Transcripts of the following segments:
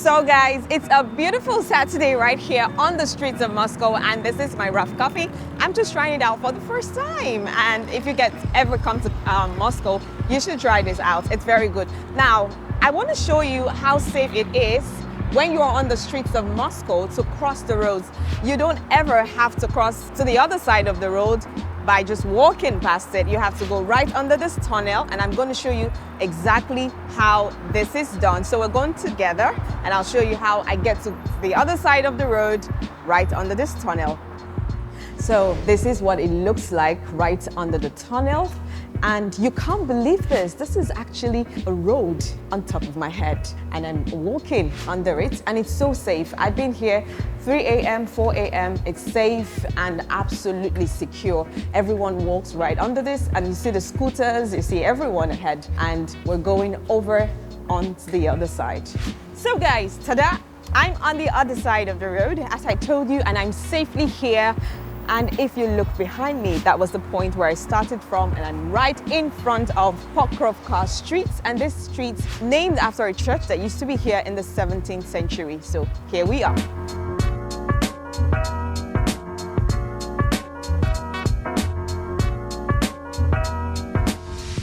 So guys, it's a beautiful Saturday right here on the streets of Moscow, and this is my rough coffee. I'm just trying it out for the first time, and if you ever come to Moscow, you should try this out. It's very good. Now, I want to show you how safe it is when you are on the streets of Moscow to cross the roads. You don't ever have to cross to the other side of the road by just walking past it. You have to go right under this tunnel, and I'm going to show you exactly how this is done. So we're going together, and I'll show you how I get to the other side of the road right under this tunnel. So this is what it looks like right under the tunnel. And you can't believe this. This is actually a road on top of my head, and I'm walking under it, and it's so safe. I've been here 3 a.m., 4 a.m. It's safe and absolutely secure. Everyone walks right under this, and you see the scooters, you see everyone ahead, and we're going over onto the other side. So guys, ta-da! I'm on the other side of the road, as I told you, and I'm safely here. And if you look behind me, that was the point where I started from, and I'm right in front of Pokrovka Street. And this street named after a church that used to be here in the 17th century. So here we are.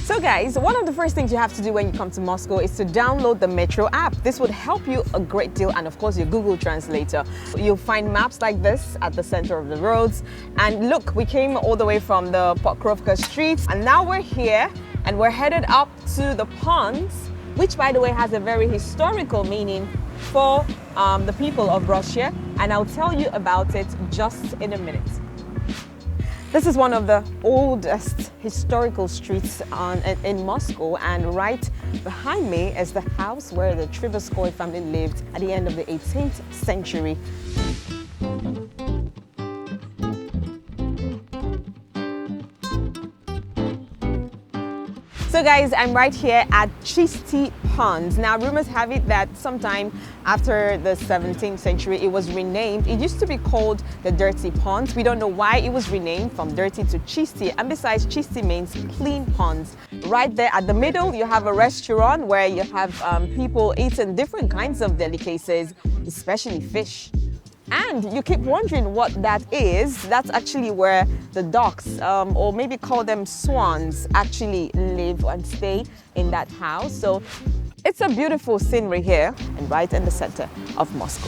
So guys, one of the first things you have to do when you come to Moscow is to download the Metro app. This would help you a great deal, and of course your Google Translator. You'll find maps like this at the center of the roads. And look, we came all the way from the Pokrovka Street, and now we're here and we're headed up to the ponds, which by the way has a very historical meaning for the people of Russia, and I'll tell you about it just in a minute. This is one of the oldest historical streets in Moscow, and right behind me is the house where the Trubetskoy family lived at the end of the 18th century. So guys, I'm right here at Chisty Ponds. Now rumors have it that sometime after the 17th century it was renamed. It used to be called the Dirty Ponds. We don't know why it was renamed from dirty to Chisty, and besides, Chisty means clean ponds. Right there at the middle you have a restaurant where you have people eating different kinds of delicacies, especially fish. And you keep wondering what that is. That's actually where the ducks, or maybe call them swans, actually live and stay in that house. So it's a beautiful scenery here and right in the center of Moscow.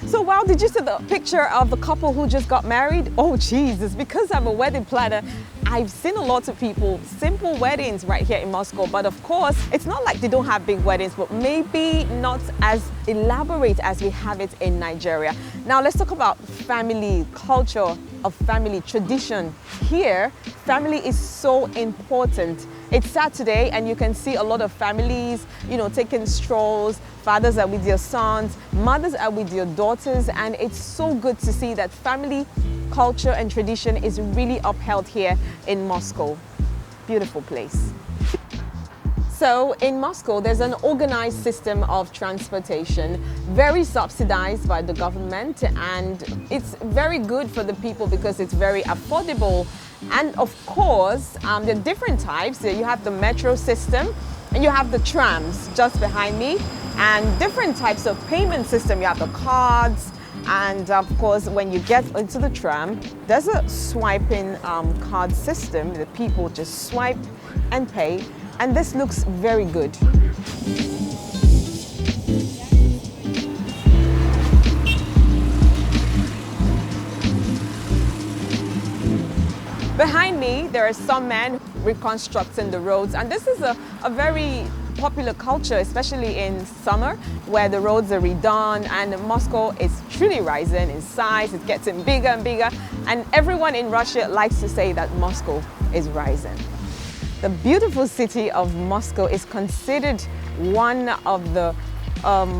So wow, did you see the picture of the couple who just got married? Oh Jesus, because I'm a wedding planner, I've seen a lot of people, simple weddings right here in Moscow. But of course, it's not like they don't have big weddings, but maybe not as elaborate as we have it in Nigeria. Now let's talk about family, culture of family, tradition. Here, family is so important. It's Saturday and you can see a lot of families, taking strolls. Fathers are with their sons, mothers are with their daughters, and it's so good to see that family, culture and tradition is really upheld here in Moscow. Beautiful place. So in Moscow, there's an organized system of transportation, very subsidized by the government, and it's very good for the people because it's very affordable. And of course, there are different types. You have the metro system, and you have the trams just behind me, and different types of payment system. You have the cards, and of course, when you get into the tram, there's a swiping card system. The people just swipe and pay, and this looks very good. Behind me, there are some men reconstructing the roads, and this is a very popular culture, especially in summer, where the roads are redone, and Moscow is truly rising in size. It's getting bigger and bigger, and everyone in Russia likes to say that Moscow is rising. The beautiful city of Moscow is considered one of the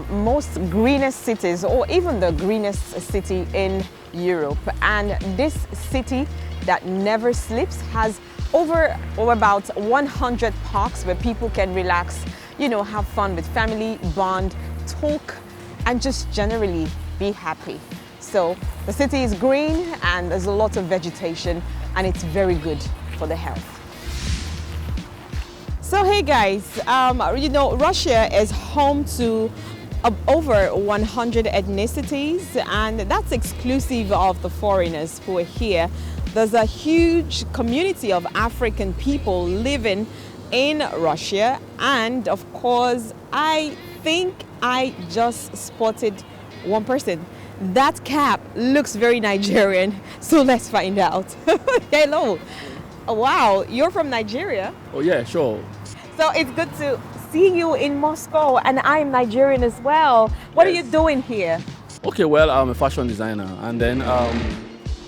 most greenest cities, or even the greenest city in Europe. And this city that never sleeps has over about 100 parks where people can relax, have fun with family, bond, talk, and just generally be happy. So the city is green and there's a lot of vegetation, and it's very good for the health. So hey guys, Russia is home to of over 100 ethnicities, and that's exclusive of the foreigners who are here. There's a huge community of African people living in Russia, and of course, I think I just spotted one person. That cap looks very Nigerian, so let's find out. Hello. Wow, you're from Nigeria? Oh yeah, sure. So it's good to see you in Moscow, and I'm Nigerian as well. What are you doing here? Okay, well, I'm a fashion designer, and then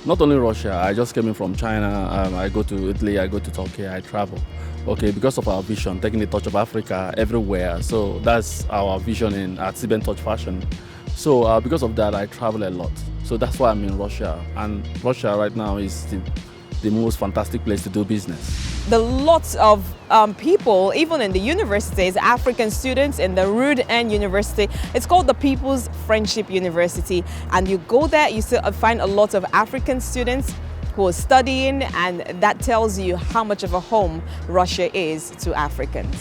not only Russia, I just came in from China. I go to Italy, I go to Turkey, I travel. Okay, because of our vision, taking the touch of Africa everywhere. So that's our vision at Siben Touch Fashion. So because of that, I travel a lot. So that's why I'm in Russia, and Russia right now is the most fantastic place to do business. The lots of people, even in the universities, African students in the Rud-N University. It's called the People's Friendship University. And you go there, you find a lot of African students who are studying, and that tells you how much of a home Russia is to Africans.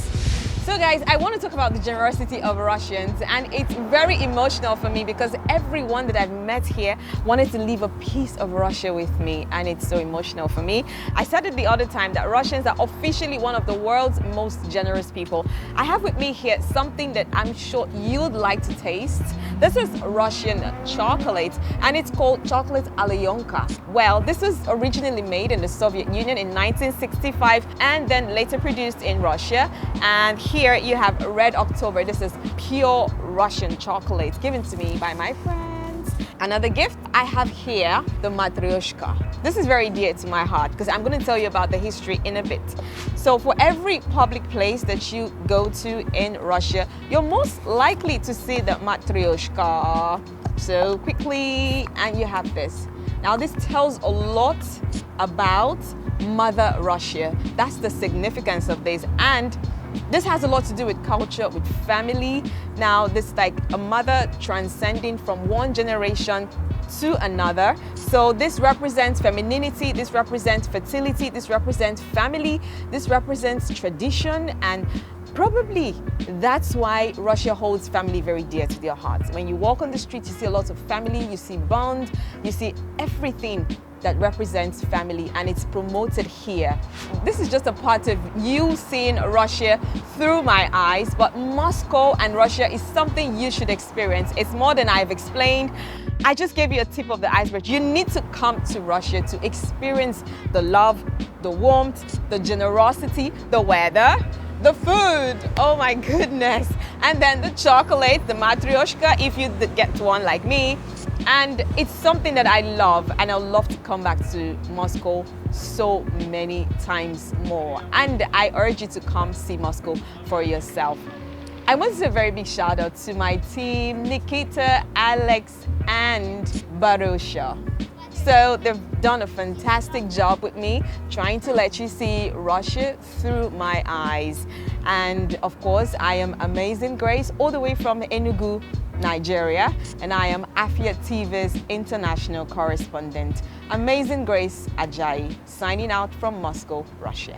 So guys, I want to talk about the generosity of Russians, and it's very emotional for me because everyone that I've met here wanted to leave a piece of Russia with me, and it's so emotional for me. I said it the other time that Russians are officially one of the world's most generous people. I have with me here something that I'm sure you'd like to taste. This is Russian chocolate, and it's called chocolate Alyonka. Well, this was originally made in the Soviet Union in 1965 and then later produced in Russia. And here you have Red October. This is pure Russian chocolate given to me by my friends. Another gift I have here, the Matryoshka. This is very dear to my heart because I'm going to tell you about the history in a bit. So for every public place that you go to in Russia, you're most likely to see the Matryoshka. So quickly, and you have this. Now this tells a lot about Mother Russia. That's the significance of this, and this has a lot to do with culture, with family. Now this is like a mother transcending from one generation to another. So this represents femininity, this represents fertility, this represents family, this represents tradition, and probably that's why Russia holds family very dear to their hearts. When you walk on the street, you see a lot of family, you see bond, you see everything that represents family, and it's promoted here. This is just a part of you seeing Russia through my eyes, but Moscow and Russia is something you should experience. It's more than I've explained. I just gave you a tip of the iceberg. You need to come to Russia to experience the love, the warmth, the generosity, the weather, the food, oh my goodness, and then the chocolate, the matryoshka, if you get one like me. And it's something that I love, and I'll love to come back to Moscow so many times more. And I urge you to come see Moscow for yourself. I want to say a very big shout out to my team, Nikita, Alex, and Barusha. So they've done a fantastic job with me, trying to let you see Russia through my eyes. And of course, I am Amazing Grace, all the way from Enugu, Nigeria, and I am Afia TV's international correspondent. Amazing Grace Ajayi, signing out from Moscow, Russia.